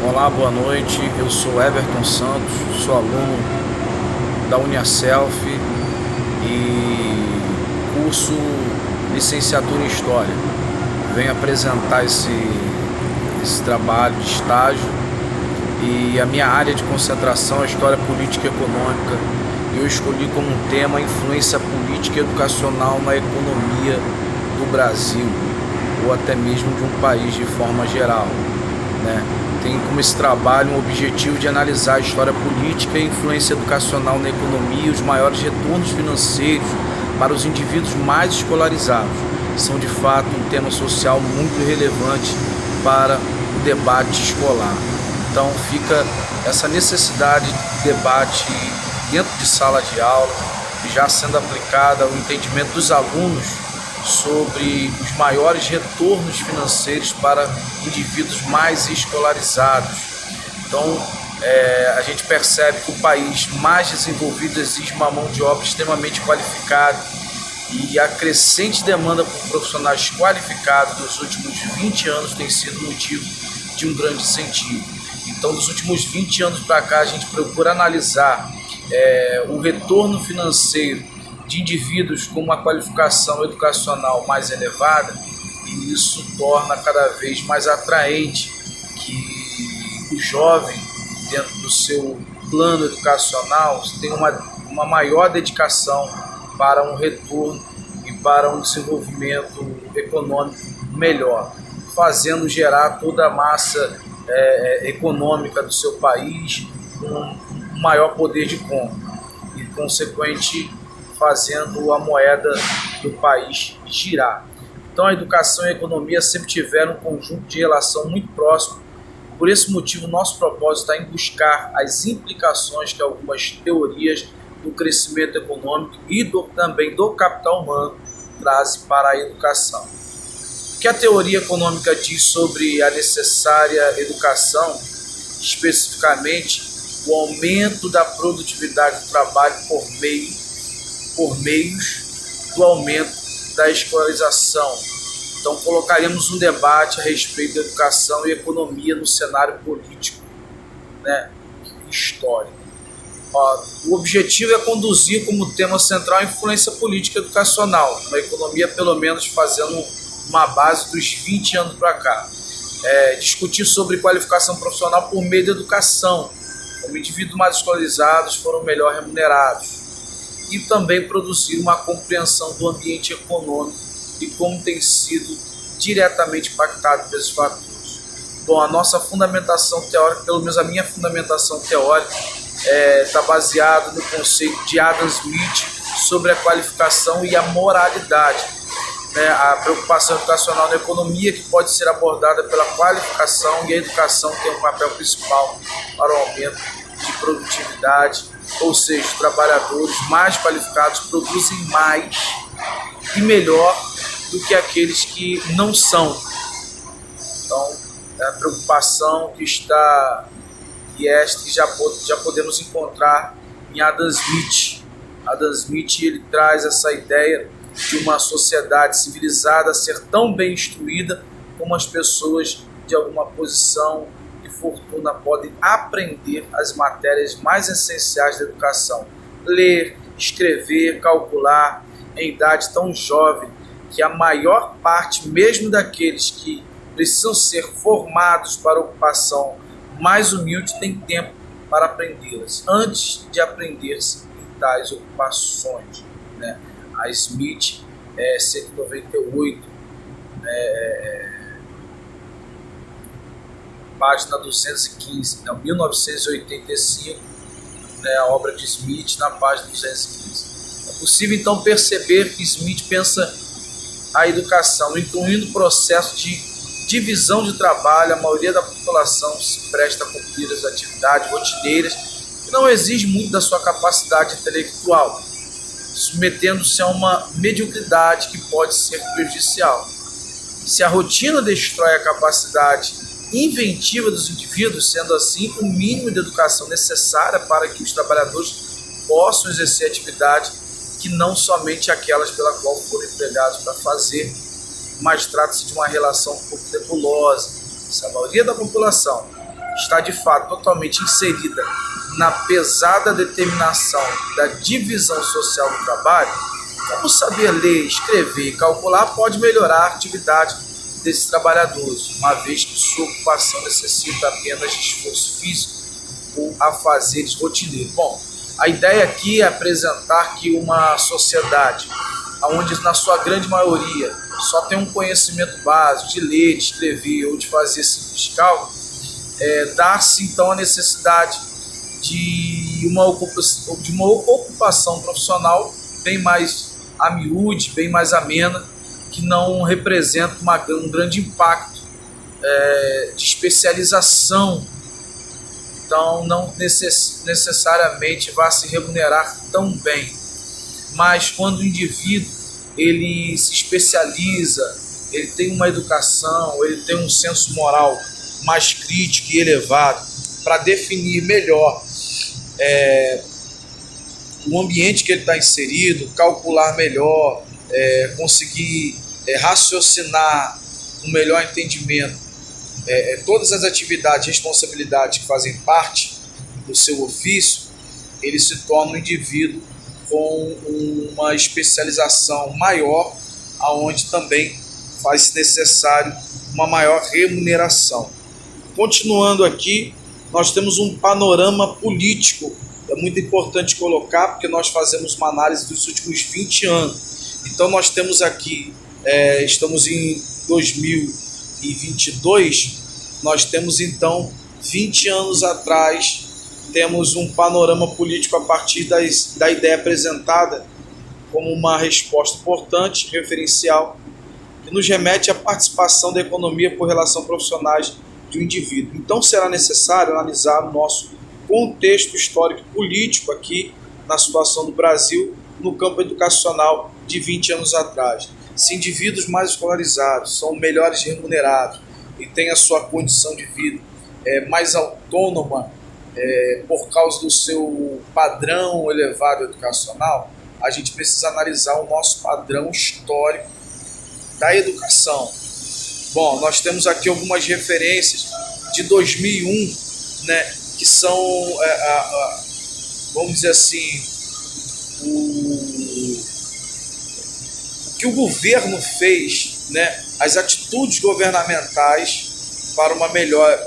Olá, boa noite. Eu sou Everton Santos, sou aluno da Uniaself e curso licenciatura em História. Venho apresentar esse trabalho de estágio e a minha área de concentração é História Política e Econômica. Eu escolhi como tema a influência política e educacional na economia do Brasil ou até mesmo de um país de forma geral, né? Tem como esse trabalho um objetivo de analisar a história política e a influência educacional na economia e os maiores retornos financeiros para os indivíduos mais escolarizados. São de fato um tema social muito relevante para o debate escolar. Então fica essa necessidade de debate dentro de sala de aula, já sendo aplicada ao entendimento dos alunos sobre os maiores retornos financeiros para indivíduos mais escolarizados. Então, a gente percebe que o país mais desenvolvido exige uma mão de obra extremamente qualificada e a crescente demanda por profissionais qualificados nos últimos 20 anos tem sido motivo de um grande incentivo. Então, dos últimos 20 anos para cá, a gente procura analisar o retorno financeiro de indivíduos com uma qualificação educacional mais elevada, e isso torna cada vez mais atraente que o jovem, dentro do seu plano educacional, tenha uma maior dedicação para um retorno e para um desenvolvimento econômico melhor, fazendo gerar toda a massa econômica do seu país com um maior poder de compra e, consequente, fazendo a moeda do país girar. Então a educação e a economia sempre tiveram um conjunto de relação muito próximo. Por esse motivo, nosso propósito está em buscar as implicações que algumas teorias do crescimento econômico e também do capital humano trazem para a educação. O que a teoria econômica diz sobre a necessária educação, especificamente o aumento da produtividade do trabalho por meios do aumento da escolarização. Então colocaremos um debate a respeito da educação e economia no cenário político, né, histórico. O objetivo é conduzir como tema central a influência política e educacional na economia, pelo menos fazendo uma base dos 20 anos para cá. Discutir sobre qualificação profissional por meio da educação, como indivíduos mais escolarizados foram melhor remunerados, e também produzir uma compreensão do ambiente econômico e como tem sido diretamente impactado por esses fatores. Bom, a nossa fundamentação teórica, pelo menos a minha fundamentação teórica, está baseada no conceito de Adam Smith sobre a qualificação e a moralidade, né? A preocupação educacional na economia, que pode ser abordada pela qualificação, e a educação tem um papel principal para o aumento de produtividade. Ou seja, os trabalhadores mais qualificados produzem mais e melhor do que aqueles que não são. Então, é a preocupação que já podemos encontrar em Adam Smith. Adam Smith, ele traz essa ideia de uma sociedade civilizada ser tão bem instruída como as pessoas de alguma posição fortuna podem aprender as matérias mais essenciais da educação: ler, escrever, calcular, em idade tão jovem que a maior parte, mesmo daqueles que precisam ser formados para ocupação mais humilde, tem tempo para aprendê-las antes de aprender-se em tais ocupações, né? A Smith 198, página 215, então 1985, a obra de Smith, na página 215. É possível então perceber que Smith pensa a educação, incluindo o processo de divisão de trabalho. A maioria da população se presta a cumprir as atividades rotineiras que não exigem muito da sua capacidade intelectual, submetendo-se a uma mediocridade que pode ser prejudicial. Se a rotina destrói a capacidade inventiva dos indivíduos, sendo assim o mínimo de educação necessária para que os trabalhadores possam exercer atividade que não somente aquelas pela qual foram empregados para fazer, mas trata-se de uma relação um pouco nebulosa. Se a maioria da população está de fato totalmente inserida na pesada determinação da divisão social do trabalho, como saber ler, escrever e calcular pode melhorar a atividade desses trabalhadores, uma vez que sua ocupação necessita apenas de esforço físico ou afazeres rotineiros. Bom, a ideia aqui é apresentar que uma sociedade onde, na sua grande maioria, só tem um conhecimento básico de ler, de escrever ou de fazer simples cálculo, dá-se então a necessidade de uma ocupação profissional bem mais a miúde, bem mais amena, que não representa um grande impacto de especialização. Então não necessariamente vai se remunerar tão bem, mas quando o indivíduo ele se especializa, ele tem uma educação, ele tem um senso moral mais crítico e elevado para definir melhor o ambiente que ele está inserido, calcular melhor, conseguir raciocinar com melhor entendimento todas as atividades e responsabilidades que fazem parte do seu ofício, ele se torna um indivíduo com uma especialização maior, aonde também faz necessário uma maior remuneração. Continuando aqui, nós temos um panorama político, é muito importante colocar, porque nós fazemos uma análise dos últimos 20 anos. Então nós temos aqui, estamos em 2022, nós temos então 20 anos atrás, temos um panorama político a partir da ideia apresentada como uma resposta importante, referencial, que nos remete à participação da economia por relação profissionais de um indivíduo. Então será necessário analisar o nosso contexto histórico e político aqui na situação do Brasil no campo educacional de 20 anos atrás. Se indivíduos mais escolarizados são melhores remunerados e têm a sua condição de vida mais autônoma por causa do seu padrão elevado educacional, a gente precisa analisar o nosso padrão histórico da educação. Bom, nós temos aqui algumas referências de 2001, né, que são, vamos dizer assim, o que o governo fez, né, as atitudes governamentais para uma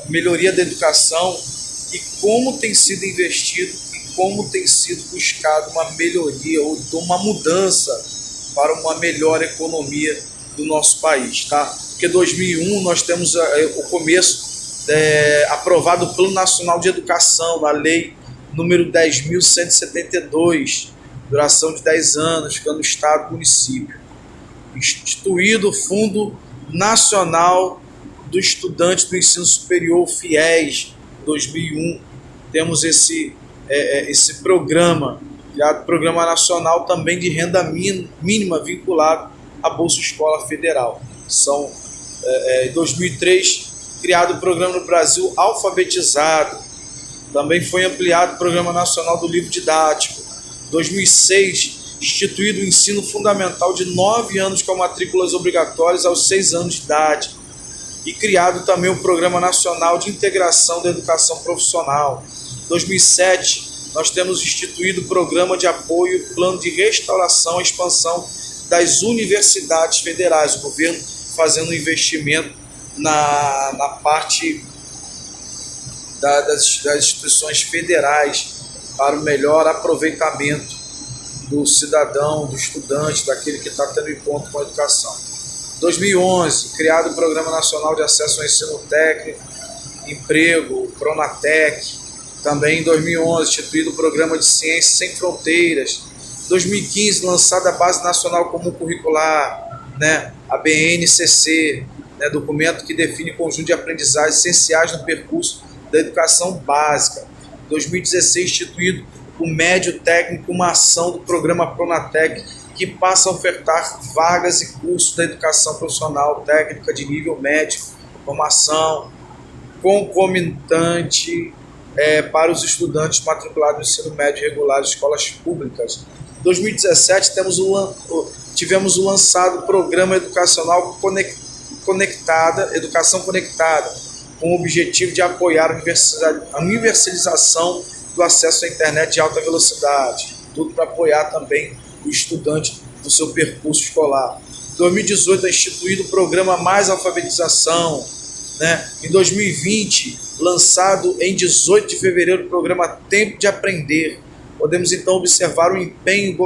melhoria da educação e como tem sido investido e como tem sido buscado uma melhoria ou uma mudança para uma melhor economia do nosso país, tá? Porque 2001 nós temos o começo aprovado o Plano Nacional de Educação, a Lei número 10.172, duração de 10 anos, ficando Estado e município. Instituído o Fundo Nacional do Estudante do Ensino Superior, FIES, 2001, temos esse programa, criado Programa Nacional também de Renda Mínima vinculado à Bolsa Escola Federal. Em 2003, criado o Programa no Brasil Alfabetizado, também foi ampliado o Programa Nacional do Livro Didático. 2006, instituído o ensino fundamental de 9 anos com matrículas obrigatórias aos 6 anos de idade, e criado também o Programa Nacional de Integração da Educação Profissional. 2007, nós temos instituído o Programa de Apoio, Plano de Restauração e Expansão das Universidades Federais, o governo fazendo um investimento na parte das instituições federais para o melhor aproveitamento do cidadão, do estudante, daquele que está tendo em conta com a educação. 2011, criado o Programa Nacional de Acesso ao Ensino Técnico, Emprego, Pronatec. Também em 2011, instituído o Programa de Ciências Sem Fronteiras. 2015, lançada a Base Nacional Comum Curricular, né, a BNCC, né, documento que define conjunto de aprendizagens essenciais no percurso da educação básica. 2016, instituído o Médio Técnico, uma ação do Programa Pronatec, que passa a ofertar vagas e cursos da educação profissional técnica de nível médio, formação concomitante para os estudantes matriculados no ensino médio regular de escolas públicas. Em 2017, tivemos o lançado Programa Educacional Conectada, Educação Conectada, com o objetivo de apoiar a universalização do acesso à internet de alta velocidade, tudo para apoiar também o estudante no seu percurso escolar. Em 2018 é instituído o programa Mais Alfabetização, né? Em 2020, lançado em 18 de fevereiro, o programa Tempo de Aprender. Podemos então observar o empenho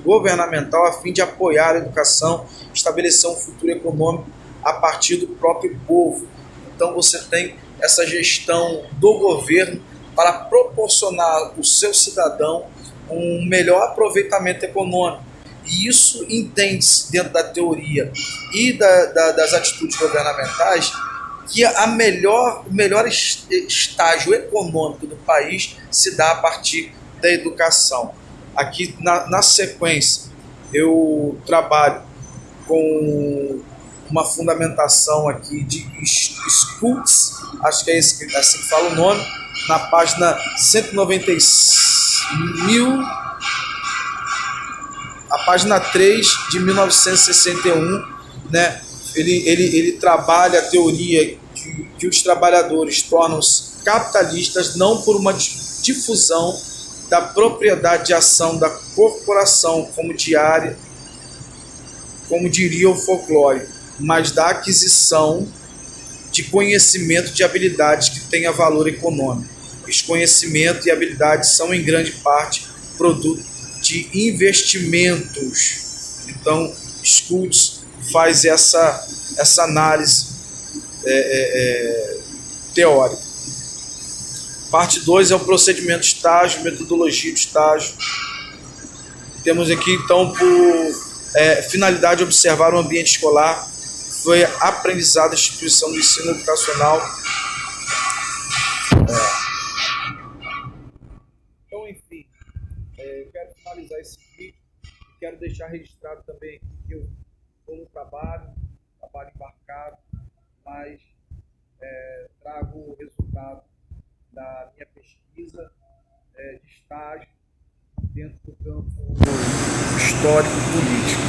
governamental a fim de apoiar a educação, estabelecer um futuro econômico a partir do próprio povo. Então você tem essa gestão do governo para proporcionar ao seu cidadão um melhor aproveitamento econômico. E isso entende-se dentro da teoria e das atitudes governamentais que o melhor estágio econômico do país se dá a partir da educação. Aqui na sequência eu trabalho com uma fundamentação aqui de Schultz, acho que é assim que fala o nome, na página 196.000, a página 3 de 1961, né? Ele trabalha a teoria que os trabalhadores tornam-se capitalistas não por uma difusão da propriedade de ação da corporação, como diria o folclore, mas da aquisição de conhecimento de habilidades que tenha valor econômico. Esse conhecimento e habilidades são, em grande parte, produto de investimentos. Então, Schultz faz essa análise teórica. Parte 2 é o procedimento de estágio, metodologia de estágio. Temos aqui, então, por finalidade de observar o ambiente escolar, foi aprendizado da instituição do ensino educacional. Então, enfim, eu quero finalizar esse vídeo. Quero deixar registrado também que eu estou no trabalho embarcado, mas trago o resultado da minha pesquisa de estágio dentro do campo histórico-político.